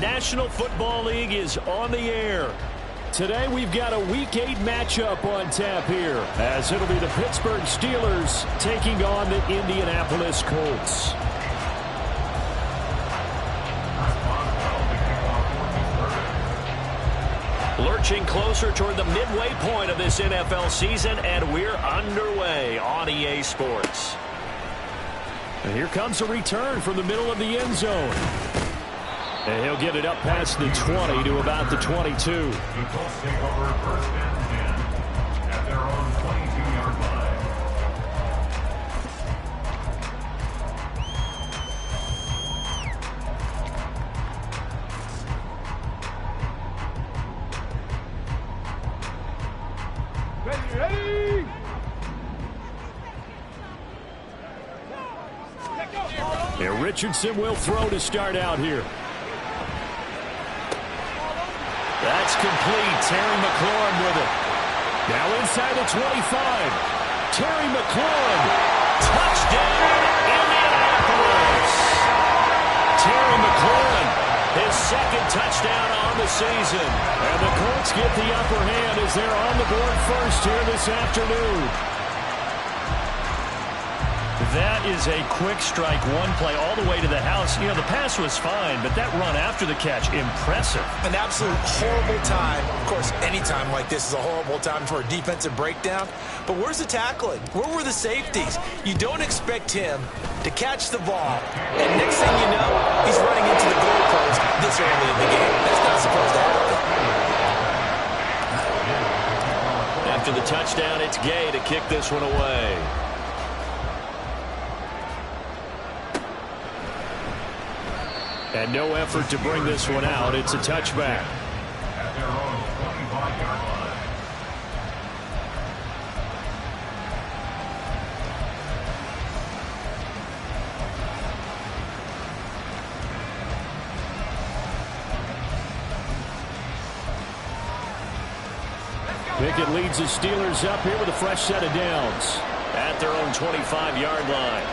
National Football League is on the air. Today we've got a Week 8 matchup on tap here, as it'll be the Pittsburgh Steelers taking on the Indianapolis Colts. Lurching closer toward the midway point of this NFL season, and we're underway on EA Sports. And here comes a return from the middle of the end zone. And he'll get it up past the 20 to about the 22. The Colts take over first and 10 at their own 22-yard line. Ready! And Richardson will throw to start out here. That's complete. Terry McLaurin with it. Now inside the 25. Terry McLaurin. Touchdown, Indianapolis. Terry McLaurin, his second touchdown on the season. And the Colts get the upper hand as they're on the board first here this afternoon. That is a quick strike, one play all the way to the house. You know, the pass was fine, but that run after the catch, impressive. An absolute horrible time. Of course, any time like this is a horrible time for a defensive breakdown. But where's the tackling? Where were the safeties? You don't expect him to catch the ball, and next thing you know, he's running into the goalpost this early in the game. That's not supposed to happen. After the touchdown, it's Gay to kick this one away. And no effort to bring this one out. It's a touchback. At their own 25-yard line. Pickett leads the Steelers up here with a fresh set of downs. At their own 25-yard line.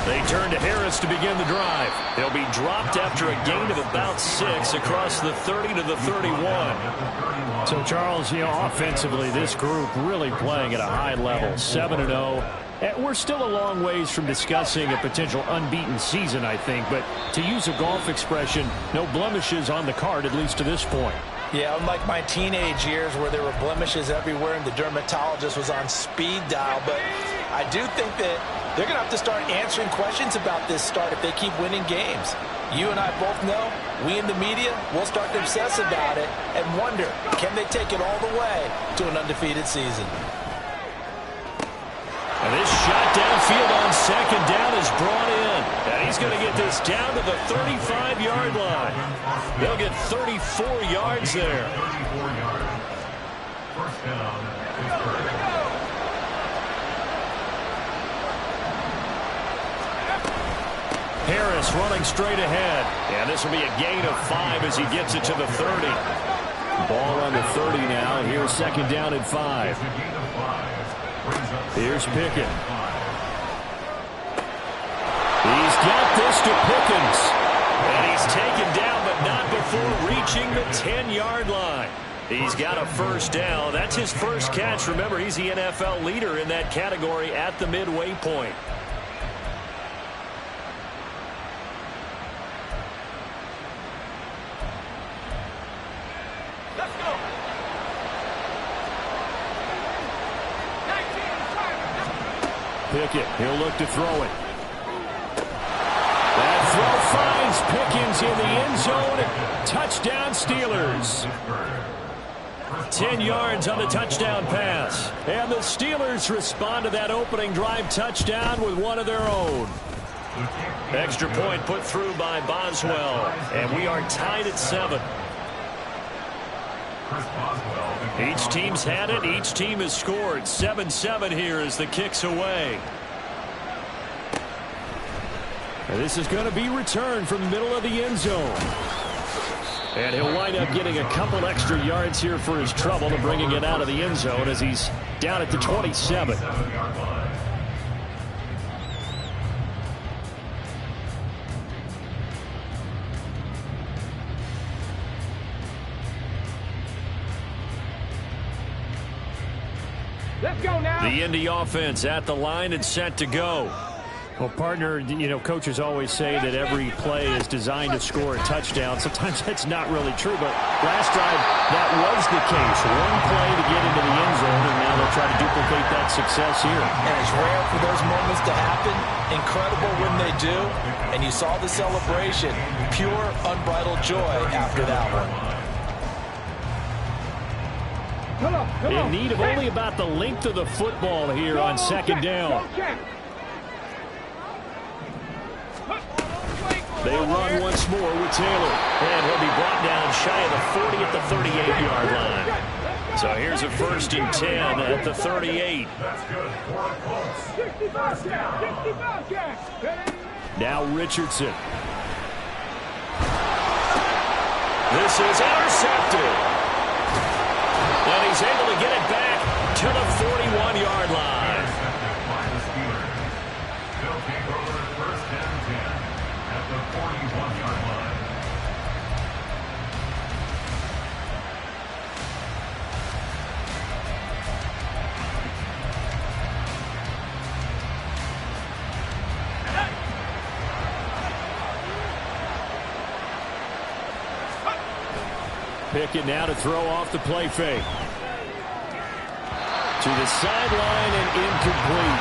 They turn to Harris to begin the drive. He'll be dropped after a gain of about 6 across the 30 to the 31. So, Charles, you know, offensively, this group really playing at a high level, 7-0. And we're still a long ways from discussing a potential unbeaten season, I think. But to use a golf expression, no blemishes on the card, at least to this point. Yeah, unlike my teenage years where there were blemishes everywhere and the dermatologist was on speed dial. But I do think that they're going to have to start answering questions about this start if they keep winning games. You and I both know, we in the media, will start to obsess about it and wonder, can they take it all the way to an undefeated season? And this shot downfield on second down is brought in. And he's going to get this down to the 35-yard line. They'll get 34 yards there. 34 yards. First down, Pittsburgh. Harris running straight ahead. And this will be a gain of 5 as he gets it to the 30. Ball on the 30 now. Here's second down and 5. Here's Pickett. He's got this to Pickens. And he's taken down, but not before reaching the 10-yard line. He's got a first down. That's his first catch. Remember, he's the NFL leader in that category at the midway point. Pickett, he'll look to throw it. That throw finds Pickens in the end zone. Touchdown, Steelers. 10 yards on the touchdown pass. And the Steelers respond to that opening drive touchdown with one of their own. Extra point put through by Boswell. And we are tied at 7. Each team's had it. Each team has scored. 7-7 here as the kick's away. And this is going to be returned from the middle of the end zone. And he'll wind up getting a couple extra yards here for his trouble and bringing it out of the end zone as he's down at the 27. Let's go now. The Indy offense at the line and set to go. Well, partner, you know, coaches always say that every play is designed to score a touchdown. Sometimes that's not really true, but last drive, that was the case. One play to get into the end zone, and now they'll try to duplicate that success here. And it's rare for those moments to happen. Incredible when they do. And you saw the celebration. Pure, unbridled joy after that one. In need of only about the length of the football here on second down. They run once more with Taylor. And he'll be brought down shy of the 40 at the 38-yard line. So here's a 1st and 10 at the 38. Now Richardson. This is intercepted. And he's able to get it back to the 41-yard line. Pickett now to throw off the play fake. To the sideline and incomplete.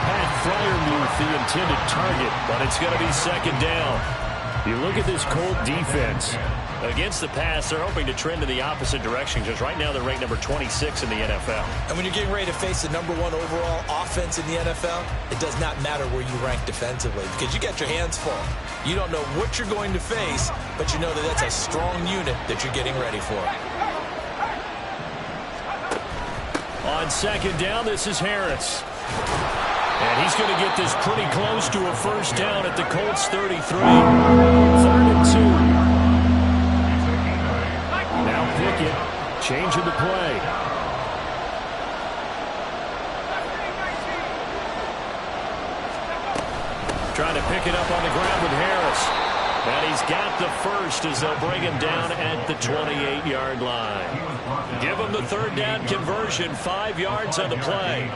Pat Freiermuth, the intended target. But it's going to be second down. You look at this Colt defense. Against the pass, they're hoping to trend in the opposite direction because right now they're ranked number 26 in the NFL. And when you're getting ready to face the #1 overall offense in the NFL, it does not matter where you rank defensively because you got your hands full. You don't know what you're going to face, but you know that that's a strong unit that you're getting ready for. On second down, this is Harris. And he's going to get this pretty close to a 1st down at the Colts 33. 3rd and 2. Now Pickett changing the play. Trying to pick it up on the ground with Harris. And he's got the 1st as they'll bring him down at the 28-yard line. Give him the 3rd down conversion, 5 yards on the play.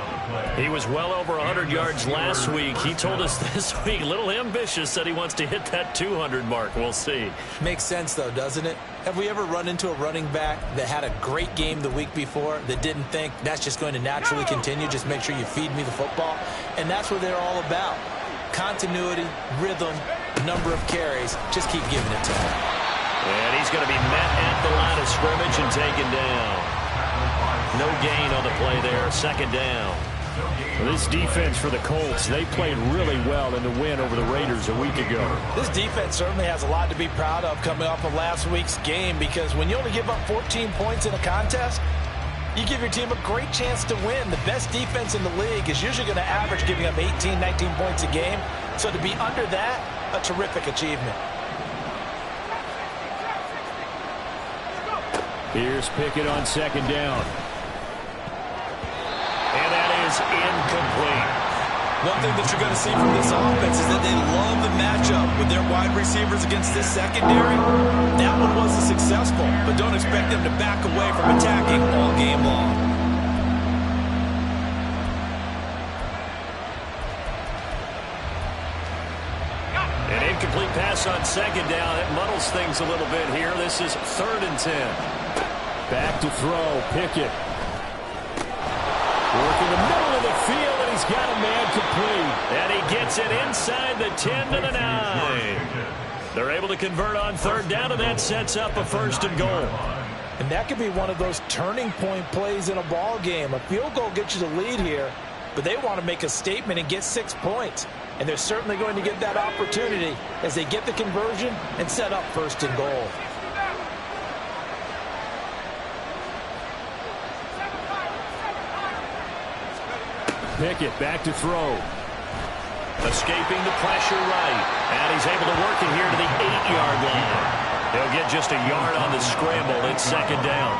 He was well over 100 yards last week. He told us this week, a little ambitious, said he wants to hit that 200 mark. We'll see. Makes sense, though, doesn't it? Have we ever run into a running back that had a great game the week before that didn't think that's just going to naturally continue? Just make sure you feed me the football. And that's what they're all about. Continuity, rhythm, number of carries. Just keep giving it to him. And he's going to be met at the line of scrimmage and taken down. No gain on the play there. 2nd down. Well, this defense for the Colts, they played really well in the win over the Raiders a week ago. This defense certainly has a lot to be proud of coming off of last week's game because when you only give up 14 points in a contest, you give your team a great chance to win. The best defense in the league is usually going to average giving up 18, 19 points a game. So to be under that, a terrific achievement. Here's Pickett on 2nd down. And that is incomplete. One thing that you're going to see from this offense is that they love the matchup with their wide receivers against this secondary. That one wasn't successful, but don't expect them to back away from attacking all game long. An incomplete pass on 2nd down. It muddles things a little bit here. This is 3rd and 10. Back to throw, Pickett. Working the middle of the field, and he's got a man complete. And he gets it inside the 10 to the 9. They're able to convert on 3rd down, and that sets up a 1st and goal. And that could be one of those turning point plays in a ball game. A field goal gets you the lead here, but they want to make a statement and get 6 points. And they're certainly going to get that opportunity as they get the conversion and set up 1st and goal. Pickett back to throw. Escaping the pressure right. And he's able to work it here to the 8-yard line. He'll get just a yard on the scramble. It's 2nd down.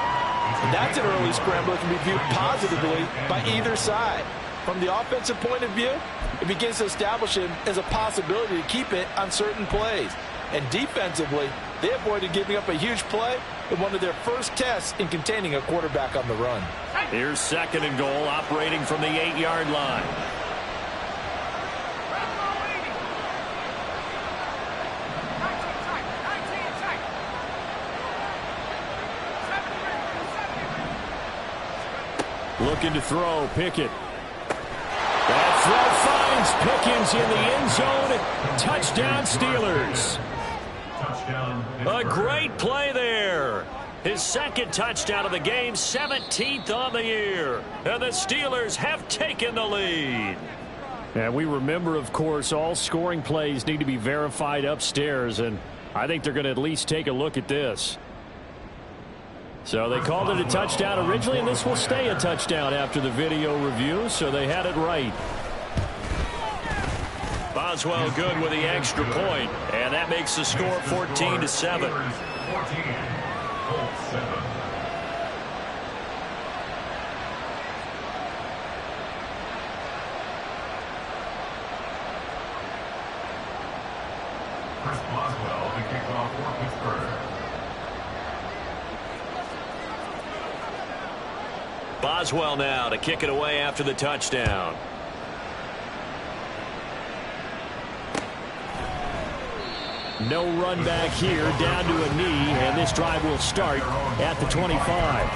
And that's an early scramble that can be viewed positively by either side. From the offensive point of view, it begins to establish him as a possibility to keep it on certain plays. And defensively, They avoided giving up a huge play in one of their first tests in containing a quarterback on the run. Here's 2nd and goal, operating from the 8-yard line. Looking to throw, Pickett. That throw finds Pickens in the end zone. Touchdown, Steelers. A great play there. His 2nd touchdown of the game, 17th on the year. And the Steelers have taken the lead. And we remember, of course, all scoring plays need to be verified upstairs. And I think they're going to at least take a look at this. So they called it a touchdown originally, and this will stay a touchdown after the video review, so they had it right. Boswell good with the extra point, and that makes the score 14-7. 14, Colts 7. Chris Boswell to kick off for Pittsburgh. Boswell now to kick it away after the touchdown. No run back here, down to a knee, and this drive will start at the 25.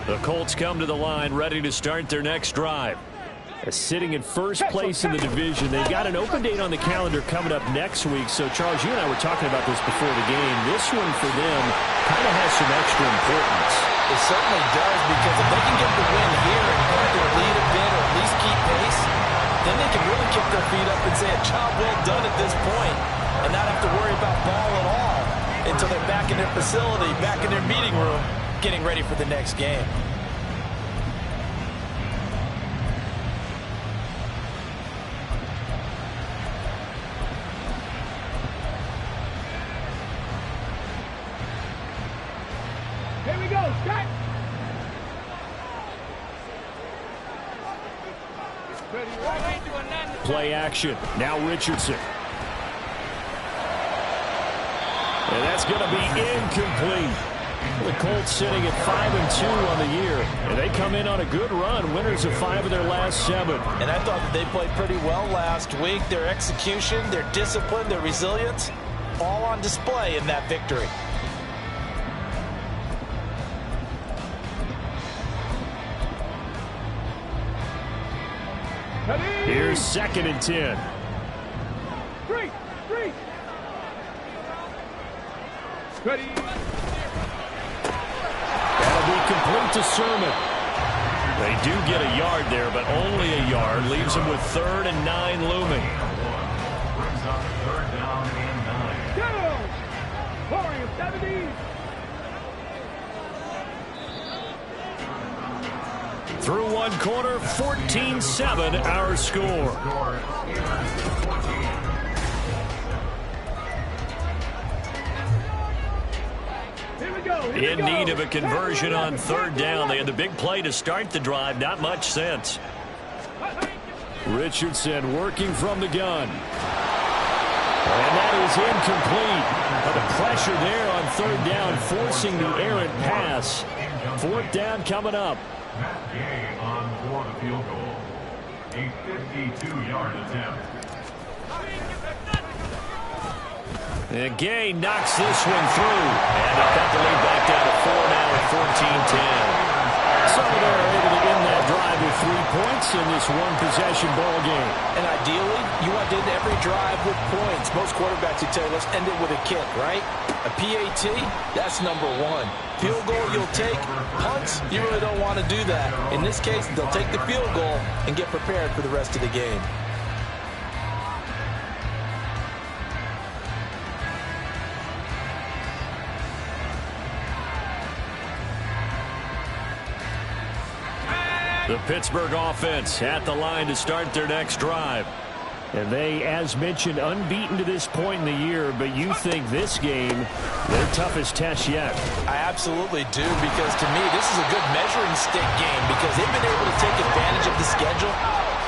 The Colts come to the line, ready to start their next drive. Sitting in first place in the division. They've got an open date on the calendar coming up next week. So, Charles, you and I were talking about this before the game. This one for them kind of has some extra importance. It certainly does, because if they can get the win here and either lead a bit or at least keep pace, then they can really kick their feet up and say a job well done at this point and not have to worry about ball at all until they're back in their facility, back in their meeting room, getting ready for the next game. Play action. Now Richardson. And that's going to be incomplete. The Colts sitting at 5-2 on the year. And they come in on a good run. Winners of 5 of their last 7. And I thought that they played pretty well last week. Their execution, their discipline, their resilience, all on display in that victory. Here's 2nd and 10. Ready. That'll be complete to Sermon. They do get a yard there, but only a yard. Leaves them with 3rd and 9 looming. Brings up 3rd down and 9. Go! Warrior 70. Through one quarter, 14-7 our score. In need of a conversion on 3rd down. They had the big play to start the drive. Not much sense. Richardson working from the gun. And that is incomplete. But the pressure there on 3rd down, forcing the errant pass. 4th down coming up. Matt Gay on for the field goal. A 52-yard attempt. And Gay knocks this one through. And they cut the lead back down to 4 now at 14-10. So they're able to end that drive with 3 points in this one-possession ball game. And ideally, you want to end every drive with points. Most quarterbacks would tell you, let's end it with a kick, right? A PAT, that's number 1. Field goal you'll take. Punts, you really don't want to do that. In this case, they'll take the field goal and get prepared for the rest of the game. The Pittsburgh offense at the line to start their next drive. And they, as mentioned, unbeaten to this point in the year, but you think this game, their toughest test yet. I absolutely do, because to me, this is a good measuring stick game because they've been able to take advantage of the schedule.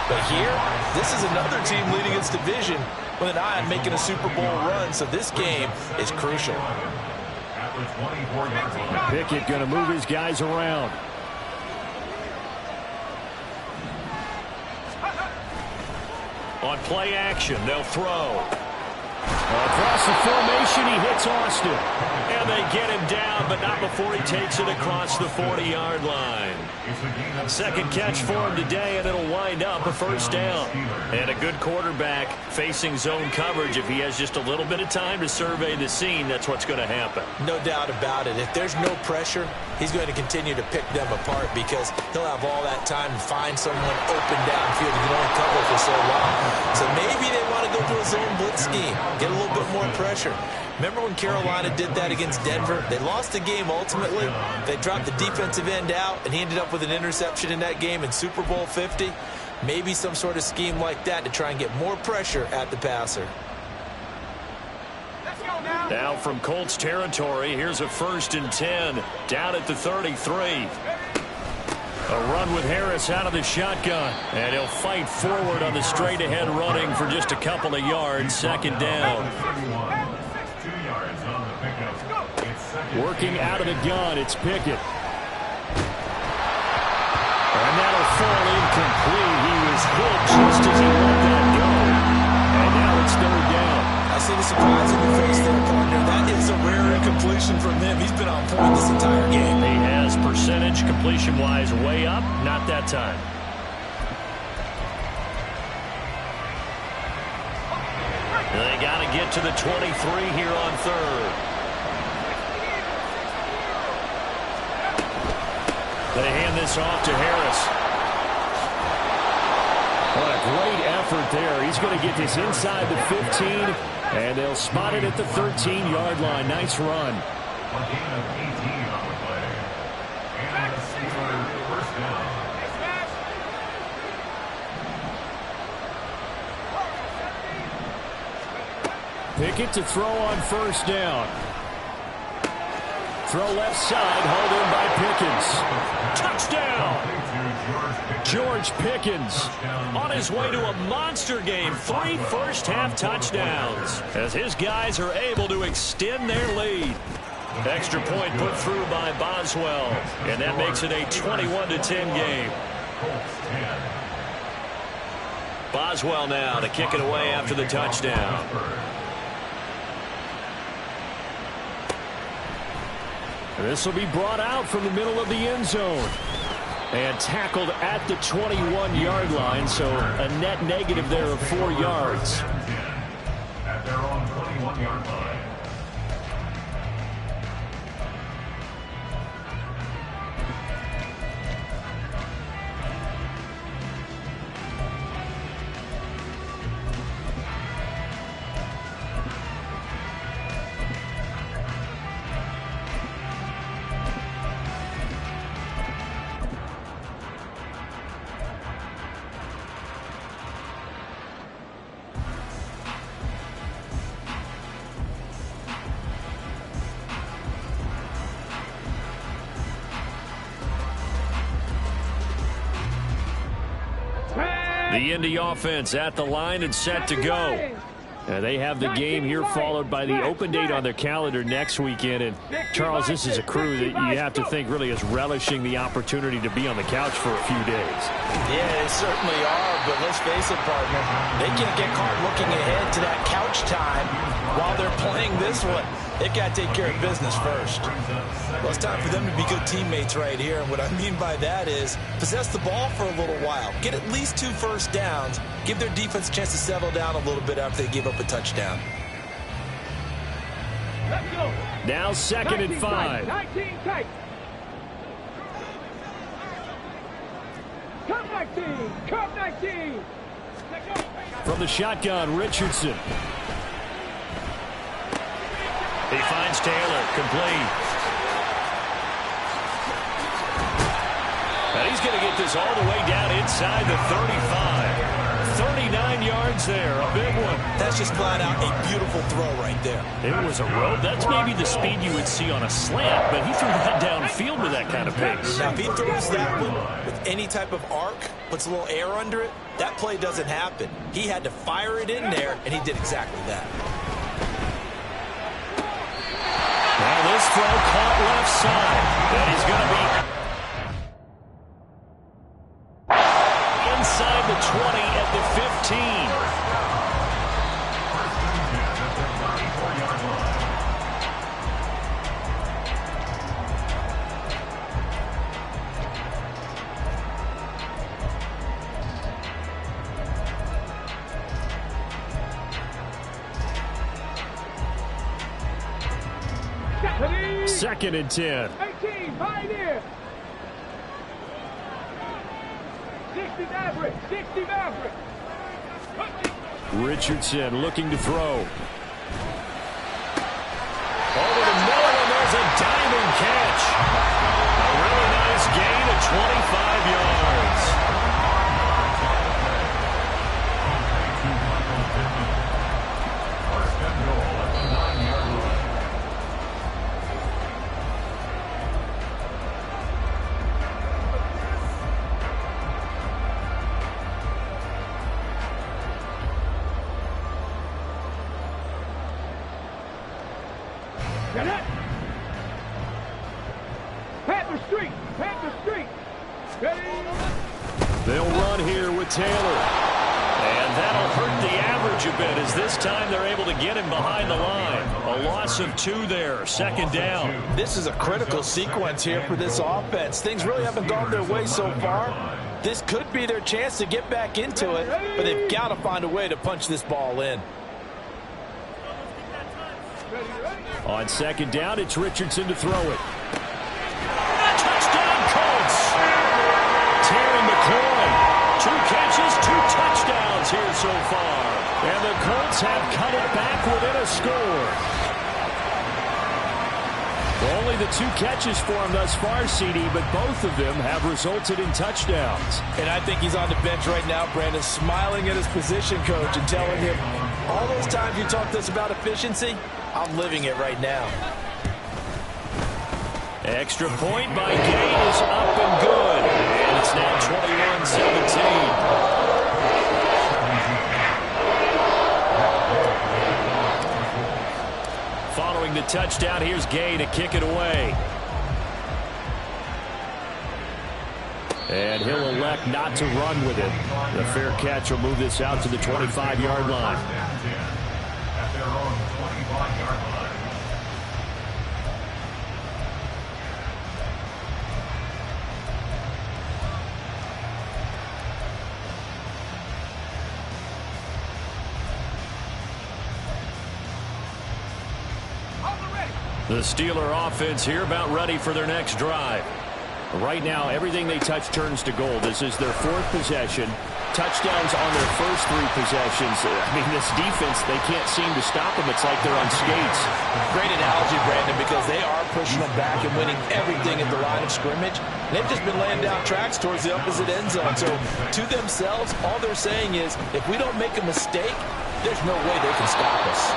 But here, this is another team leading its division with an eye on making a Super Bowl run, so this game is crucial. Pickett going to move his guys around. On play action, they'll throw. Across the formation, he hits Austin. And they get him down, but not before he takes it across the 40-yard line. Second catch for him today, and it'll wind up a first down. And a good quarterback facing zone coverage. If he has just a little bit of time to survey the scene, that's what's going to happen. No doubt about it. If there's no pressure, he's going to continue to pick them apart because he'll have all that time to find someone open downfield he can only cover for so long. So maybe they want to go to a zone blitz scheme, get a little bit more pressure. Remember when Carolina did that against Denver? They lost the game ultimately. They dropped the defensive end out, and he ended up with an interception in that game in Super Bowl 50. Maybe some sort of scheme like that to try and get more pressure at the passer. Now from Colts territory, here's a 1st and 10 down at the 33. A run with Harris out of the shotgun, and he'll fight forward on the straight-ahead running for just a couple of yards. Second down. Working out of the gun, it's Pickett. And that'll fall incomplete. He was hit just as he let that go. And now it's 3rd down. I see the surprise in your face there, partner. That is a rare incompletion from him. He's been on point this entire game. He has percentage completion-wise way up. Not that time. They got to get to the 23 here on 3rd. They hand this off to Harris. What a great effort there. He's going to get this inside the 15, and they'll spot it at the 13-yard line. Nice run. A gain of 18 on the play. And the Steelers first down. Pickett to throw on 1st down. Throw left side, hauled in by Pickens. Touchdown! George Pickens on his way to a monster game. 3 first-half touchdowns as his guys are able to extend their lead. Extra point put through by Boswell, and that makes it a 21-10 game. Boswell now to kick it away after the touchdown. This will be brought out from the middle of the end zone and tackled at the 21-yard line, so a net negative there of 4 yards. At their own 21-yard line. The Indy offense at the line and set to go. They have the game here followed by the open date on their calendar next weekend. And, Charles, this is a crew that you have to think really is relishing the opportunity to be on the couch for a few days. Yeah, they certainly are, but let's face it, partner. They can't get caught looking ahead to that couch time while they're playing this one. They got to take care of business first. Well, it's time for them to be good teammates right here. And what I mean by that is possess the ball for a little while. Get at least 2 first downs. Give their defense a chance to settle down a little bit after they give up a touchdown. Let's go. Now 2nd and 5. 19 tight. Come 19. Come 19. From the shotgun, Richardson. He finds Taylor, complete. And he's going to get this all the way down inside the 35. 39 yards there. A big one. That's just flat out a beautiful throw right there. It was a rope. That's maybe the speed you would see on a slant, but he threw that downfield with that kind of pace. Now, if he throws that one with any type of arc, puts a little air under it, that play doesn't happen. He had to fire it in there, and he did exactly that. Now this throw caught left side. And he's going to be inside the 20 at the 15. Second and 10. 18, Pioneer. 60 Maverick, 60 Maverick. Richardson looking to throw. Over the middle, and there's a diving catch. A really nice gain of 25 yards. They'll run here with Taylor. And that'll hurt the average a bit as this time they're able to get him behind the line. A loss of 2 there, second down. This is a critical sequence here for this offense. Things really haven't gone their way so far. This could be their chance to get back into it, but they've got to find a way to punch this ball in. On second down, it's Richardson to throw it. Touchdown, Colts! Terry McLaurin, 2 catches, 2 touchdowns here so far. And the Colts have cut it back within a score. Only the 2 catches for him thus far, CD, but both of them have resulted in touchdowns. And I think he's on the bench right now, Brandon, smiling at his position coach and telling him, all those times you talked to us about efficiency, I'm living it right now. Extra point by Gay is up and good. And it's now 21-17. Following the touchdown, here's Gay to kick it away. And he'll elect not to run with it. The fair catch will move this out to the 25-yard line. At their own 25-yard line. The Steeler offense here about ready for their next drive. Right now, everything they touch turns to gold. This is their 4th possession. Touchdowns on their first 3 possessions. I mean, this defense, they can't seem to stop them. It's like they're on skates. Great analogy, Brandon, because they are pushing them back and winning everything at the line of scrimmage. They've just been laying down tracks towards the opposite end zone. So, to themselves, all they're saying is, if we don't make a mistake, there's no way they can stop us.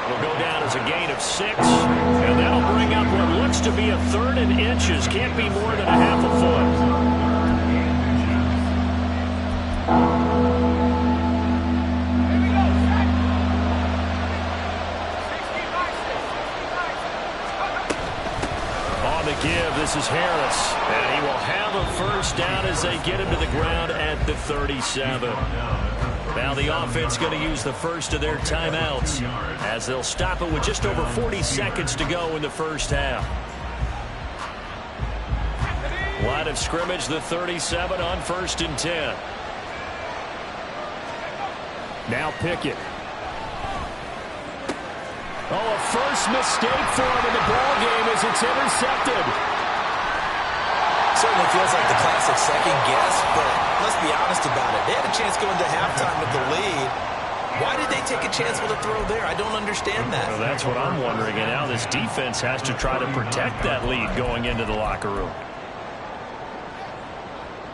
Will go down as a gain of 6, and that'll bring up what looks to be a 3rd and inches. Can't be more than a half a foot. On the give, this is Harris, and he will have a first down as they get him to the ground at the 37. Now the offense going to use the first of their timeouts as they'll stop it with just over 40 seconds to go in the first half. Line of scrimmage, the 37 on 1st and 10. Now Pickett. Oh, a first mistake for him in the ball game as it's intercepted. Certainly feels like the classic second guess, but let's be honest about it. They had a chance going to halftime with the lead. Why did they take a chance with a throw there? I don't understand that. Well, that's what I'm wondering. And now this defense has to try to protect that lead going into the locker room.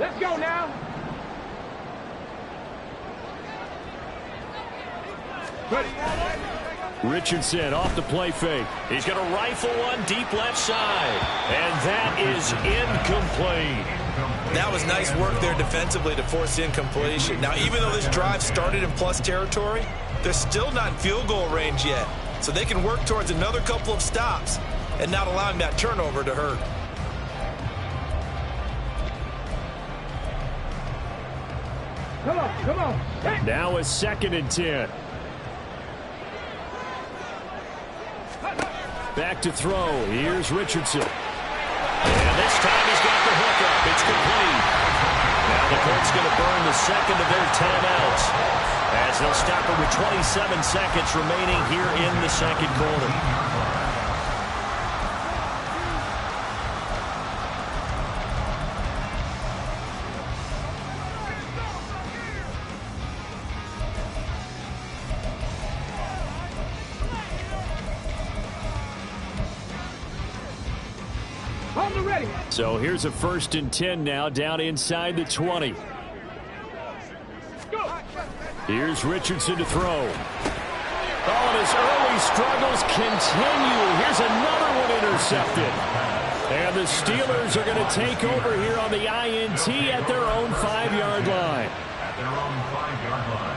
Let's go now. Richardson off the play fake. He's going to rifle one deep left side. And that is incomplete. That was nice work there defensively to force incompletion. Now, even though this drive started in plus territory, they're still not in field goal range yet. So they can work towards another couple of stops and not allowing that turnover to hurt. Come on. Now a 2nd and 10. Back to throw. Here's Richardson. And this time he's got the hook up. It's complete. Now the Colts going to burn the second of their timeouts as they'll stop it with 27 seconds remaining here in the second quarter. So here's a 1st and 10 now, down inside the 20. Here's Richardson to throw. Oh, and his early struggles continue. Here's another one intercepted. And the Steelers are going to take over here on the INT at their own 5-yard line. At their own 5-yard line.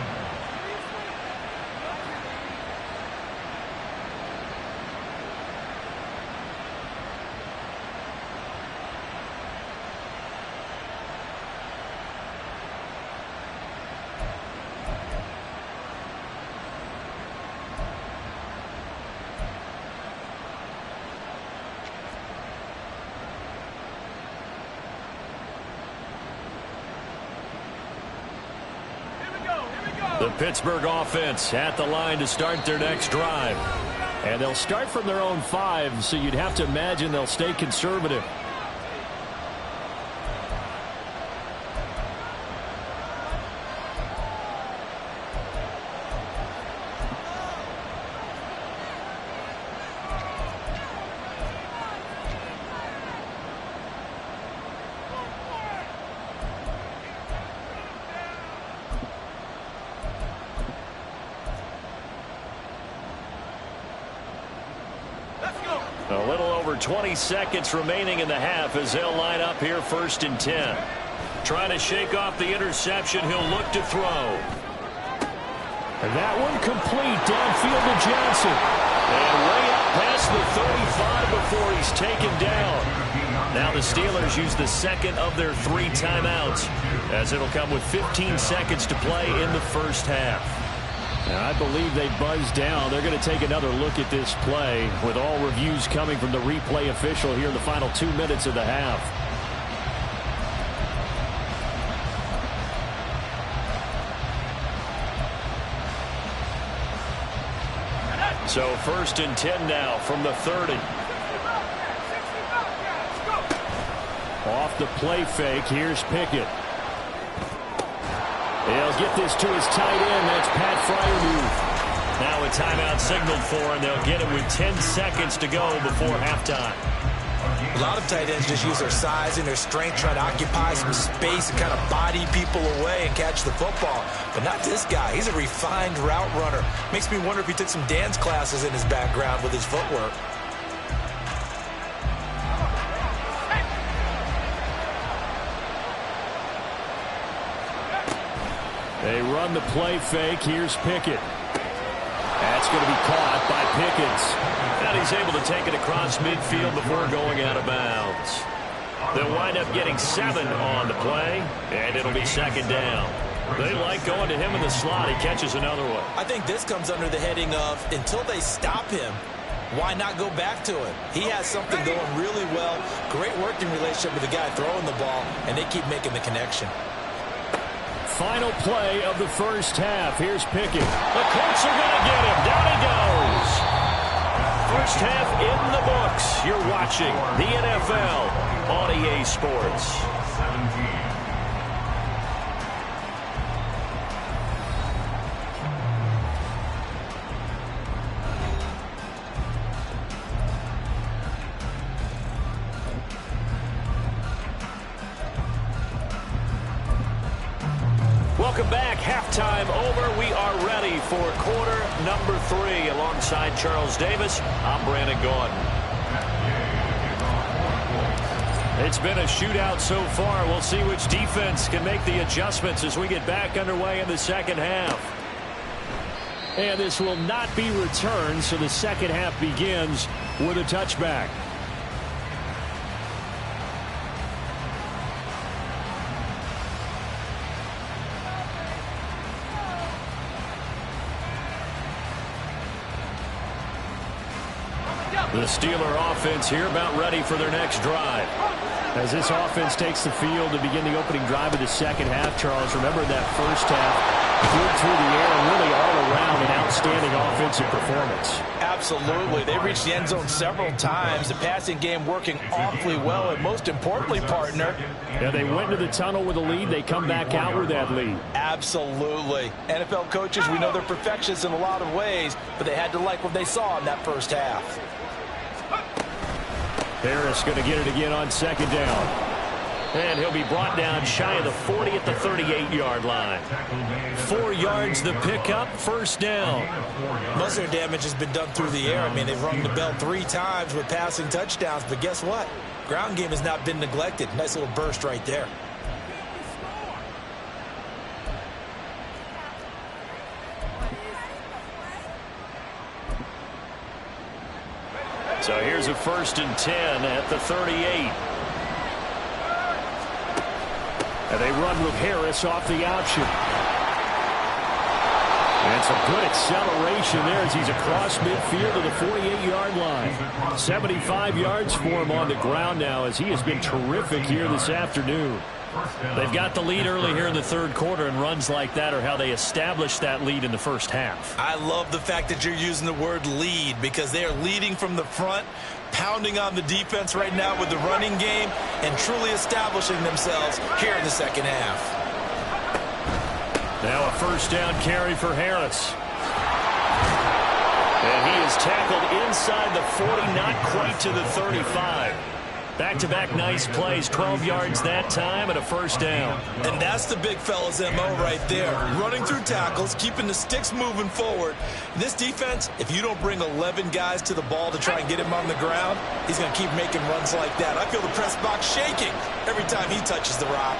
The Pittsburgh offense at the line to start their next drive. And they'll start from their own 5, so you'd have to imagine they'll stay conservative. A little over 20 seconds remaining in the half as they'll line up here 1st and 10. Trying to shake off the interception. He'll look to throw. And that one complete downfield to Johnson. And way up past the 35 before he's taken down. Now the Steelers use the 2nd of their 3 timeouts as it'll come with 15 seconds to play in the first half. Now, I believe they buzzed down. They're going to take another look at this play with all reviews coming from the replay official here in the final 2 minutes of the half. So 1st and 10 now from the 30. Off the play fake, here's Pickett. He'll get this to his tight end. That's Pat Freiermuth. Now a timeout signaled for, and they'll get it with 10 seconds to go before halftime. A lot of tight ends just use their size and their strength, try to occupy some space and kind of body people away and catch the football. But not this guy. He's a refined route runner. Makes me wonder if he took some dance classes in his background with his footwork. They run the play fake. Here's Pickett. That's going to be caught by Pickens. And he's able to take it across midfield before going out of bounds. They'll wind up getting 7 on the play, and it'll be 2nd down. They like going to him in the slot. He catches another one. I think this comes under the heading of, until they stop him, why not go back to it? He has something going really well. Great working relationship with the guy throwing the ball, and they keep making the connection. Final play of the first half. Here's Pickett. The Colts are going to get him. Down he goes. First half in the books. You're watching the NFL on EA Sports. 17. Welcome back. Halftime over. We are ready for quarter number 3. Alongside Charles Davis, I'm Brandon Gaudin. It's been a shootout so far. We'll see which defense can make the adjustments as we get back underway in the second half. And this will not be returned, so the second half begins with a touchback. The Steeler offense here about ready for their next drive. As this offense takes the field to begin the opening drive of the second half, Charles, remember that first half, good through the air and really all around an outstanding offensive performance. Absolutely. They reached the end zone several times. The passing game working awfully well, and most importantly, partner. Yeah, they went to the tunnel with a lead. They come back out with that lead. Absolutely. NFL coaches, we know they're perfectionists in a lot of ways, but they had to like what they saw in that first half. Harris going to get it again on second down. And he'll be brought down shy of the 40 at the 38-yard line. 4 yards the pickup, first down. Most of their damage has been done through the air. I mean, they've rung the bell 3 times with passing touchdowns, but guess what? Ground game has not been neglected. Nice little burst right there. So here's a 1st and 10 at the 38. And they run with Harris off the option. And some good acceleration there as he's across midfield to the 48-yard line. 75 yards for him on the ground now as he has been terrific here this afternoon. They've got the lead early here in the third quarter, and runs like that are how they established that lead in the first half. I love the fact that you're using the word lead because they are leading from the front, pounding on the defense right now with the running game, and truly establishing themselves here in the second half. Now a first down carry for Harris. And he is tackled inside the 40, not quite to the 35. Back-to-back nice plays, 12 yards that time, and a first down. And that's the big fella's MO right there. Running through tackles, keeping the sticks moving forward. This defense, if you don't bring 11 guys to the ball to try and get him on the ground, he's going to keep making runs like that. I feel the press box shaking every time he touches the rock.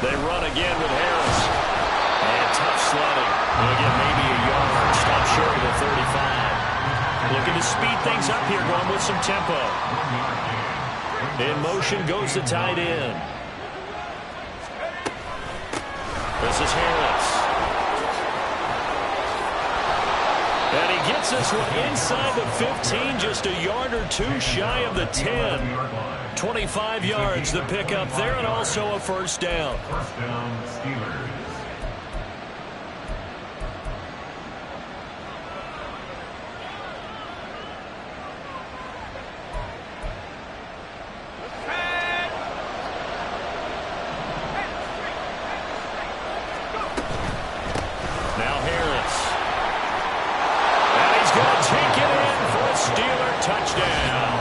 They run again with Harris. And tough sledding. They'll get maybe a yard. Stop short of the 35. Looking to speed things up here, going with some tempo. In motion goes the tight end. This is Harris. And he gets this one inside the 15, just a yard or 2 shy of the 10. 25 yards the pickup there, and also a first down. First down, Steelers. Now Harris. And he's going to take it in for a Steeler touchdown.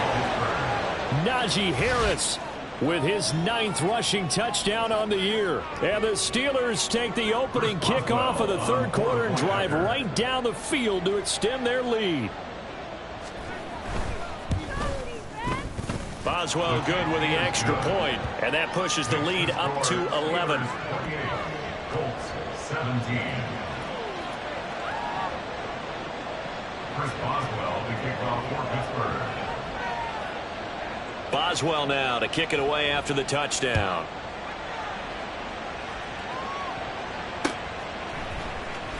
Najee Harris with his 9th rushing touchdown on the year. And the Steelers take the opening kickoff of the third quarter and drive right down the field to extend their lead. Boswell good with the extra point, and that pushes the lead up to 11. Colts 17. Chris Boswell to kick off for Pittsburgh. Boswell now to kick it away after the touchdown.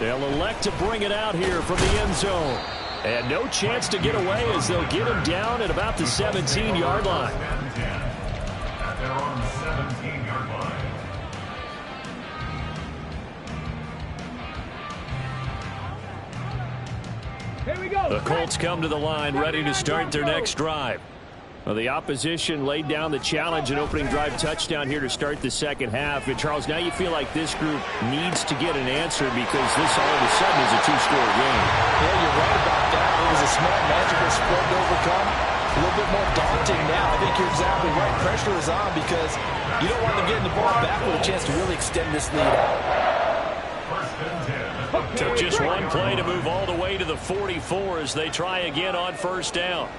They'll elect to bring it out here from the end zone. And no chance to get away as they'll get him down at about the 17-yard line. At their own 17-yard line. Here we go. The Colts come to the line ready to start their next drive. Well, the opposition laid down the challenge and opening drive touchdown here to start the second half. And, Charles, now you feel like this group needs to get an answer because this all of a sudden is a 2-score game. Yeah, you're right about that. It was a smart become a little bit more daunting now. I think you're exactly right. Pressure is on because you don't want them getting the ball back with a chance to really extend this lead out. Took just one play to move all the way to the 44 as they try again on first down.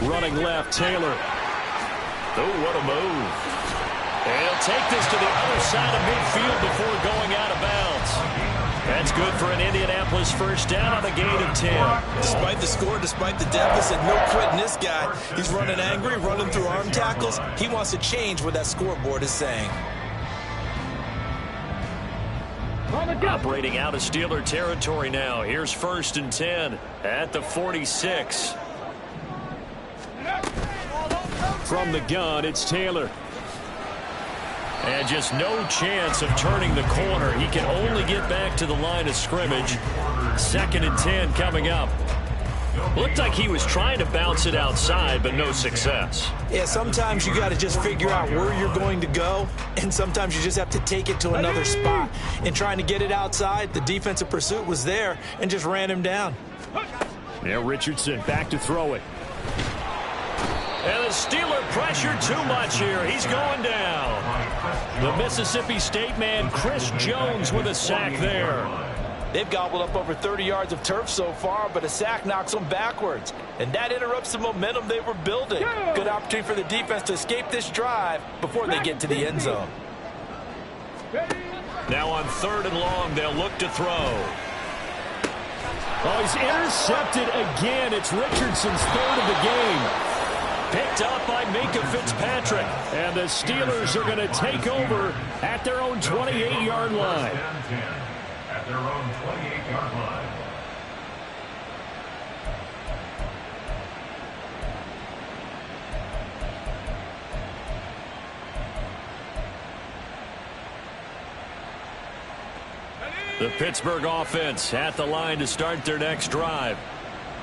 Running left, Taylor. Oh, what a move. And he'll take this to the other side of midfield before going out of bounds. That's good for an Indianapolis first down on a gain of 10. Despite the score, despite the deficit, no quitting this guy. He's running angry, running through arm tackles. He wants to change what that scoreboard is saying. Operating out of Steeler territory now. Here's first and 10 at the 46. From the gun, it's Taylor. And just no chance of turning the corner. He can only get back to the line of scrimmage. Second and 10 coming up. Looked like he was trying to bounce it outside, but no success. Yeah, sometimes you got to just figure out where you're going to go, and sometimes you just have to take it to another spot. In trying to get it outside, the defensive pursuit was there and just ran him down. Now Richardson back to throw it. And the Steeler pressure too much here. He's going down. The Mississippi State man, Chris Jones, with a sack there. They've gobbled up over 30 yards of turf so far, but a sack knocks them backwards. And that interrupts the momentum they were building. Good opportunity for the defense to escape this drive before they get to the end zone. Now on third and long, they'll look to throw. Oh, he's intercepted again. It's Richardson's third of the game. Picked up by Minka Fitzpatrick. And the Steelers are going to take over at their own 28-yard line. At their own 28-yard line. The Pittsburgh offense at the line to start their next drive.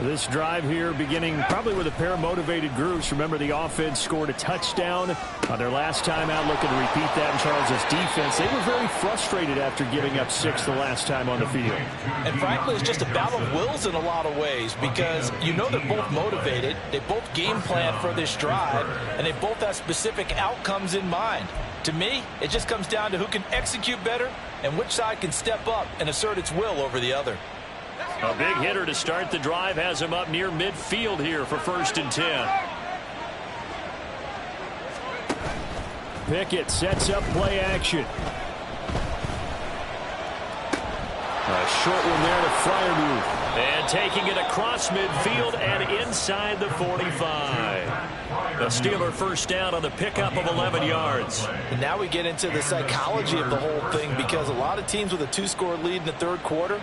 This drive here beginning probably with a pair of motivated groups. Remember, the offense scored a touchdown on their last time out, looking to repeat that in Charles' defense. They were very frustrated after giving up 6 the last time on the field. And frankly, it's just a battle of wills in a lot of ways because you know they're both motivated. They both game plan for this drive, and they both have specific outcomes in mind. To me, it just comes down to who can execute better and which side can step up and assert its will over the other. A big hitter to start the drive has him up near midfield here for first and 10. Pickett sets up play action. A short one there to Freiermuth. And taking it across midfield and inside the 45. The Steeler first down on the pickup of 11 yards. And now we get into the psychology of the whole thing because a lot of teams with a 2-score lead in the third quarter,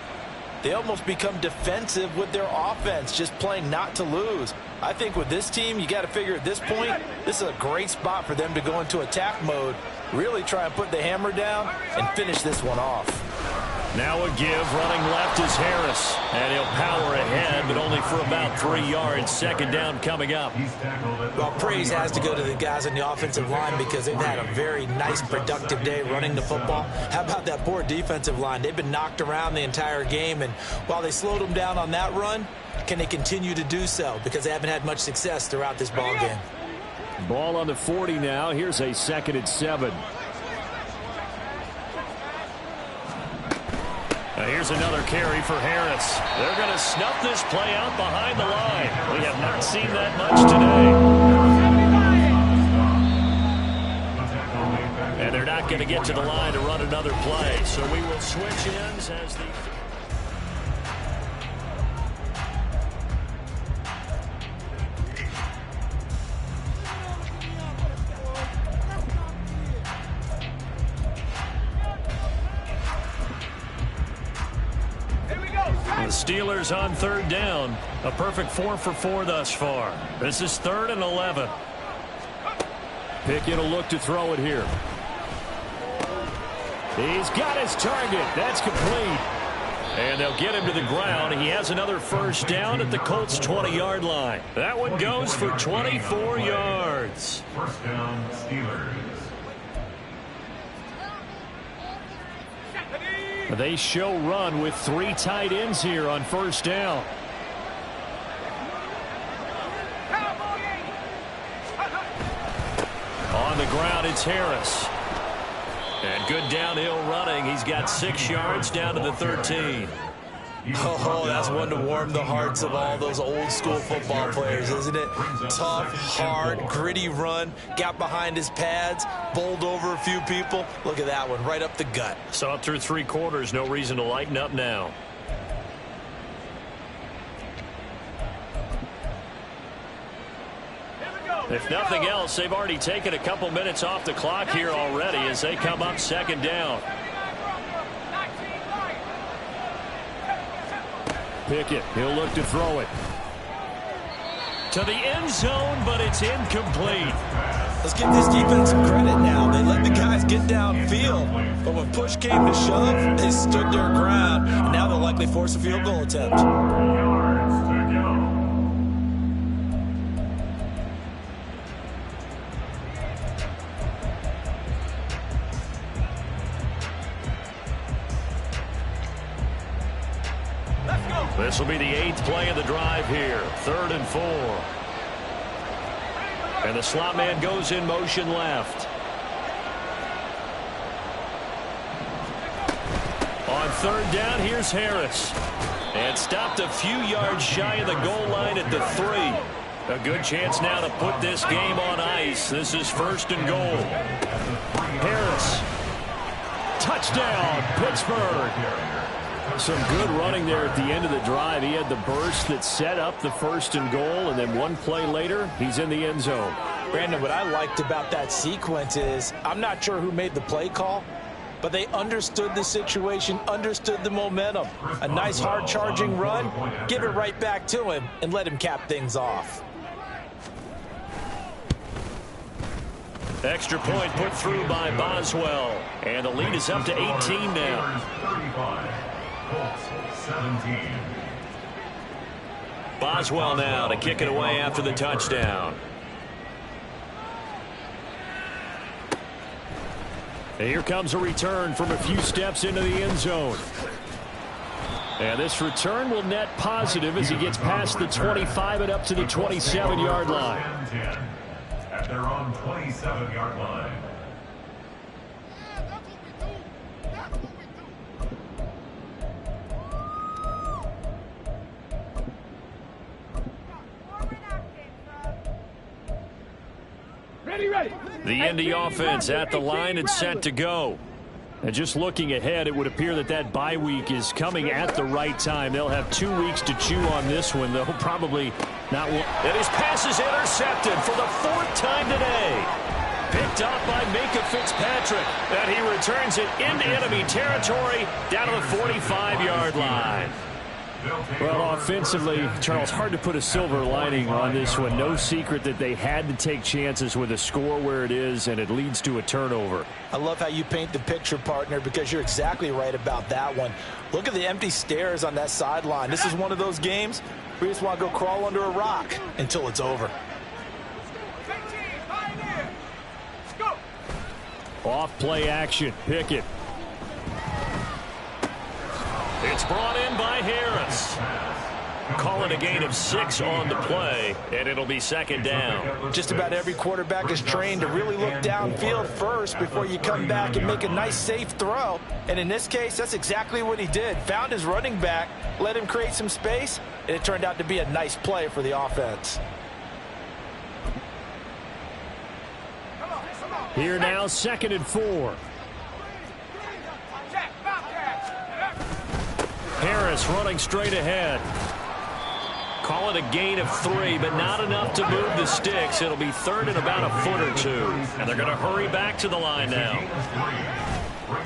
they almost become defensive with their offense, just playing not to lose. I think with this team, you got to figure at this point, this is a great spot for them to go into attack mode, really try and put the hammer down and finish this one off. Now a give, running left is Harris. And he'll power ahead, but only for about 3 yards. Second down coming up. Well, praise has to go to the guys on the offensive line because they've had a very nice, productive day running the football. How about that poor defensive line? They've been knocked around the entire game, and while they slowed them down on that run, can they continue to do so? Because they haven't had much success throughout this ball game. Ball on the 40 now. Here's a 2nd and 7. Here's another carry for Harris. They're going to snuff this play out behind the line. We have not seen that much today. And they're not going to get to the line to run another play. So we will switch ends as the... The Steelers on third down. A perfect 4 for 4 thus far. This is 3rd and 11. Pickett will look to throw it here. He's got his target. That's complete. And they'll get him to the ground. He has another first down at the Colts' 20-yard line. That one goes for 24 yards. First down, Steelers. They show run with 3 tight ends here on first down. ground, it's Harris. And good downhill running. He's got 6 yards down to the 13. Oh, that's one to warm the hearts of all those old school football players, isn't it? Tough, hard, gritty run, got behind his pads, bowled over a few people. Look at that one, right up the gut. So up through 3 quarters, no reason to lighten up now. If nothing else, they've already taken a couple minutes off the clock here already as they come up 2nd down. Pickett, he'll look to throw it. To the end zone, but it's incomplete. Let's give this defense some credit now. They let the guys get downfield, but when push came to shove, they stood their ground, and now they'll likely force a field goal attempt. This will be the 8th play of the drive here. 3rd and 4. And the slot man goes in motion left. On 3rd down, here's Harris. And stopped a few yards shy of the goal line at the 3. A good chance now to put this game on ice. This is 1st and goal. Harris. Touchdown, Pittsburgh. Some good running there at the end of the drive. He had the burst that set up the 1st and goal, and then one play later, he's in the end zone. Brandon, what I liked about that sequence is I'm not sure who made the play call, but they understood the situation, understood the momentum. A nice hard-charging run, give it right back to him, and let him cap things off. Extra point put through by Boswell, and the lead is up to 18 now. 17. Boswell now to kick it away after the touchdown. And here comes a return from a few steps into the end zone. And this return will net positive as he gets past the 25 and up to the 27-yard line. At their own 27-yard line. Ready. The Indy offense at the line and set to go. And just looking ahead, it would appear that that bye week is coming at the right time. They'll have 2 weeks to chew on this one, though probably not one. And his pass is intercepted for the 4th time today. Picked up by Minka Fitzpatrick. And he returns it into enemy territory down to the 45-yard line. Well, offensively, Charles, hard to put a silver lining on this one. No secret that they had to take chances with a score where it is, and it leads to a turnover. I love how you paint the picture, partner, because you're exactly right about that one. Look at the empty stares on that sideline. This is one of those games where you just want to go crawl under a rock until it's over. Off play action. Pickett. It's brought in by Harris. Call it a gain of 6 on the play, and it'll be 2nd down. Just about every quarterback is trained to really look downfield first before you come back and make a nice, safe throw. And in this case, that's exactly what he did. Found his running back, let him create some space, and it turned out to be a nice play for the offense. Here now, 2nd and 4. Harris running straight ahead. Call it a gain of 3, but not enough to move the sticks. It'll be 3rd and about a foot or 2. And they're going to hurry back to the line now.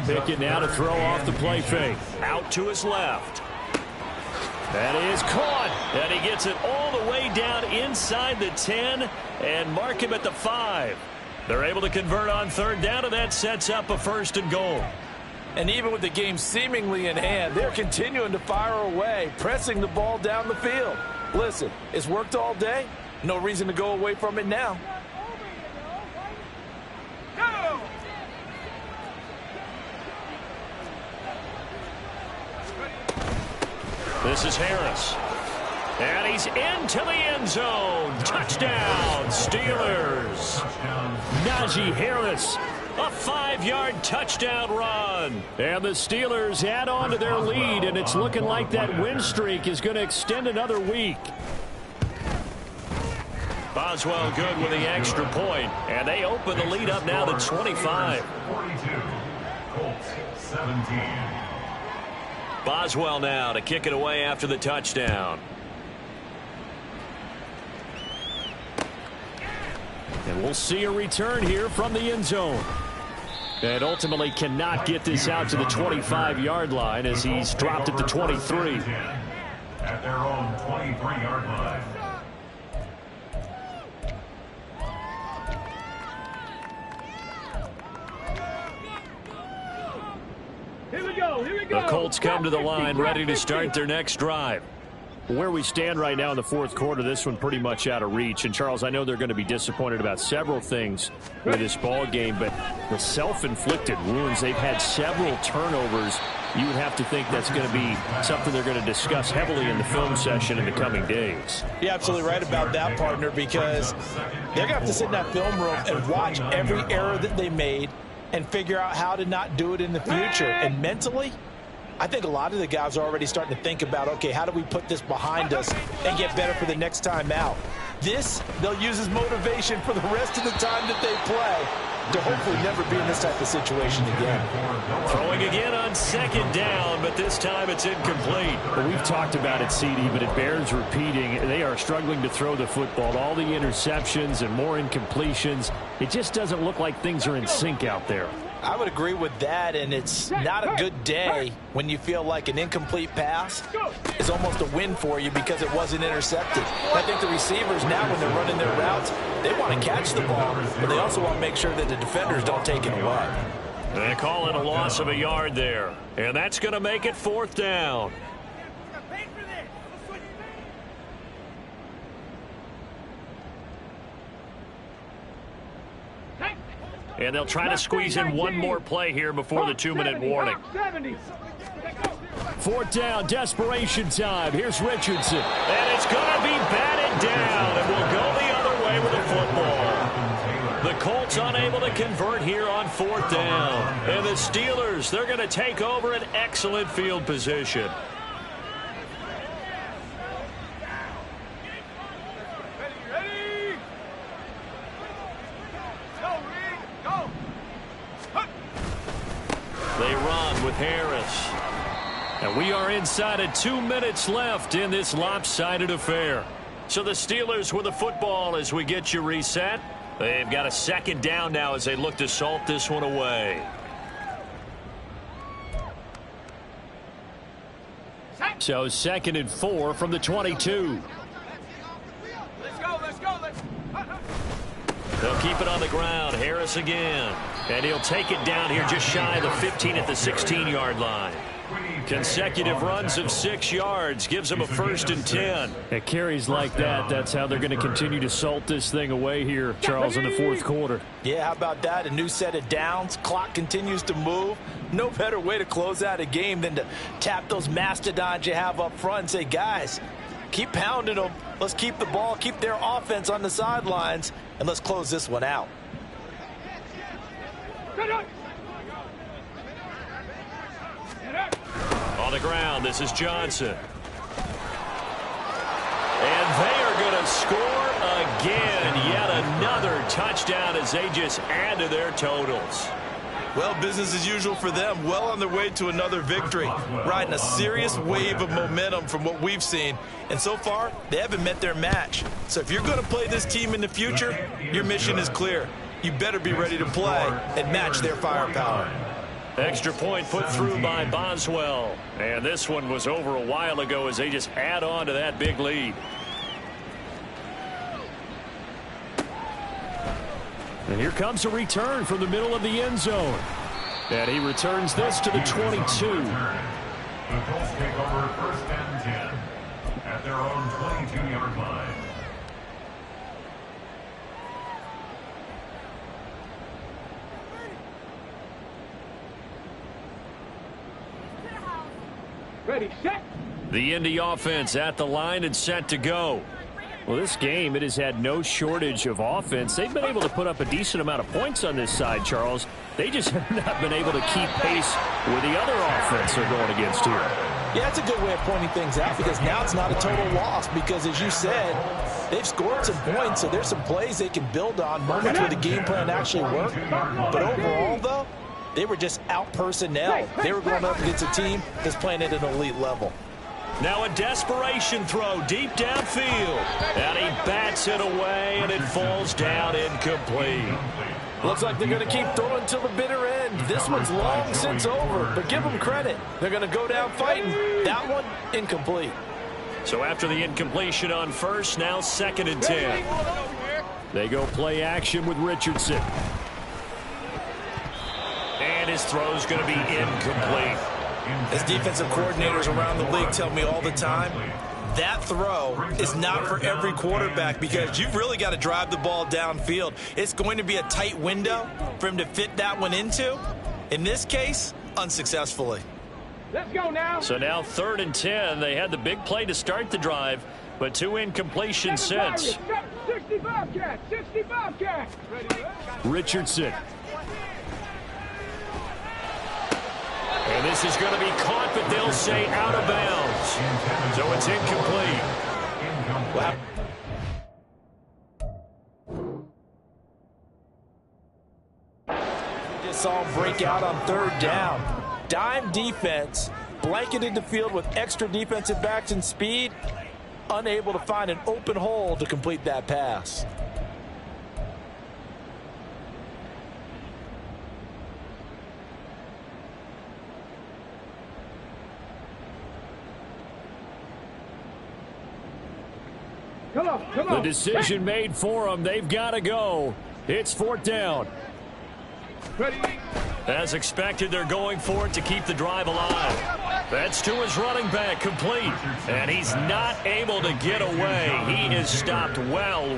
Pickett now to throw off the play fake. Out to his left. That is caught. And he gets it all the way down inside the 10 and mark him at the 5. They're able to convert on 3rd down, and that sets up a 1st and goal. And even with the game seemingly in hand, they're continuing to fire away, pressing the ball down the field. Listen, it's worked all day. No reason to go away from it now. Go! This is Harris. And he's into the end zone. Touchdown, Steelers. Najee Harris, a 5-yard touchdown run. And the Steelers add on to their lead, and it's looking like that win streak is going to extend another week. Boswell good with the extra point, and they open the lead up now to 25. 42. Colts 17. Boswell now to kick it away after the touchdown. And we'll see a return here from the end zone. And ultimately cannot get this out to the 25-yard line as he's dropped at the 23. At their own 23-yard line. Here we go. Here we go. The Colts come to the line ready to start their next drive. Where we stand right now in the fourth quarter, this one pretty much out of reach. And, Charles, I know they're going to be disappointed about several things with this ball game, but the self-inflicted wounds, they've had several turnovers. You would have to think that's going to be something they're going to discuss heavily in the film session in the coming days. You're absolutely right about that, partner, because they're going to have to sit in that film room and watch every error that they made and figure out how to not do it in the future. And mentally, I think a lot of the guys are already starting to think about, okay, how do we put this behind us and get better for the next time out? This, they'll use as motivation for the rest of the time that they play to hopefully never be in this type of situation again. Throwing again on second down, but this time it's incomplete. Well, we've talked about it, CD, but it bears repeating. They are struggling to throw the football. All the interceptions and more incompletions. It just doesn't look like things are in sync out there. I would agree with that, and it's not a good day when you feel like an incomplete pass is almost a win for you because it wasn't intercepted. And I think the receivers now, when they're running their routes, they want to catch the ball, but they also want to make sure that the defenders don't take it away. They call it a loss of a yard there, and that's going to make it fourth down. And they'll try to squeeze in one more play here before the 2-minute warning. Fourth down, desperation time. Here's Richardson. And it's going to be batted down, and we'll go the other way with the football. The Colts unable to convert here on fourth down. And the Steelers, they're going to take over an excellent field position. They run with Harris. And we are inside of 2 minutes left in this lopsided affair. So the Steelers with the football as we get you reset. They've got a second down now as they look to salt this one away. So 2nd and 4 from the 22. Let's go. They'll keep it on the ground. Harris again. And he'll take it down here just shy of the 15 at the 16-yard line. Consecutive runs of 6 yards gives them a 1st and 10. At carries like that, that's how they're going to continue to salt this thing away here, Charles, in the fourth quarter. Yeah, how about that? A new set of downs. Clock continues to move. No better way to close out a game than to tap those mastodons you have up front and say, guys, keep pounding them. Let's keep the ball, keep their offense on the sidelines, and let's close this one out. On the ground, this is Johnson. And they are going to score again. Yet another touchdown as they just add to their totals. Well, business as usual for them. Well on their way to another victory. Riding a serious wave of momentum from what we've seen. And so far, they haven't met their match. So if you're going to play this team in the future, your mission is clear. You better be ready to play and match their firepower. Extra point put through by Boswell. And this one was over a while ago as they just add on to that big lead. And here comes a return from the middle of the end zone. And he returns this to the 22. The Colts take over 1st and 10 at their own 22-yard line. Ready, set, The Indy offense at the line and set to go. Well, this game, it has had no shortage of offense. They've been able to put up a decent amount of points on this side, Charles. They just have not been able to keep pace with the other offense they're going against here. Yeah, that's a good way of pointing things out because now it's not a total loss because, as you said, they've scored some points, so there's some plays they can build on, moments where the game plan actually worked. But overall, though, they were just out personnel. They were going up against a team that's playing at an elite level. Now a desperation throw deep downfield. And he bats it away, and it falls down incomplete. Looks like they're going to keep throwing till the bitter end. This one's long since over, but give them credit. They're going to go down fighting. That one, incomplete. So after the incompletion on first, now 2nd and 10. They go play action with Richardson. And his throw's going to be incomplete. As defensive coordinators around the league tell me all the time, that throw is not for every quarterback because you've really got to drive the ball downfield. It's going to be a tight window for him to fit that one into. In this case, unsuccessfully. Let's go now. So now 3rd and 10. They had the big play to start the drive, but 2 incompletions since. 65 catch, 65 catch. Richardson. And this is going to be caught, but they'll say out of bounds. So it's incomplete. Wow. We just saw him break out on 3rd down. Dime defense, blanketed the field with extra defensive backs and speed, unable to find an open hole to complete that pass. Come on. The decision made for them. They've got to go. It's 4th down. Ready. As expected, they're going for it to keep the drive alive. That's to his running back, complete. And he's not able to get away. He is stopped well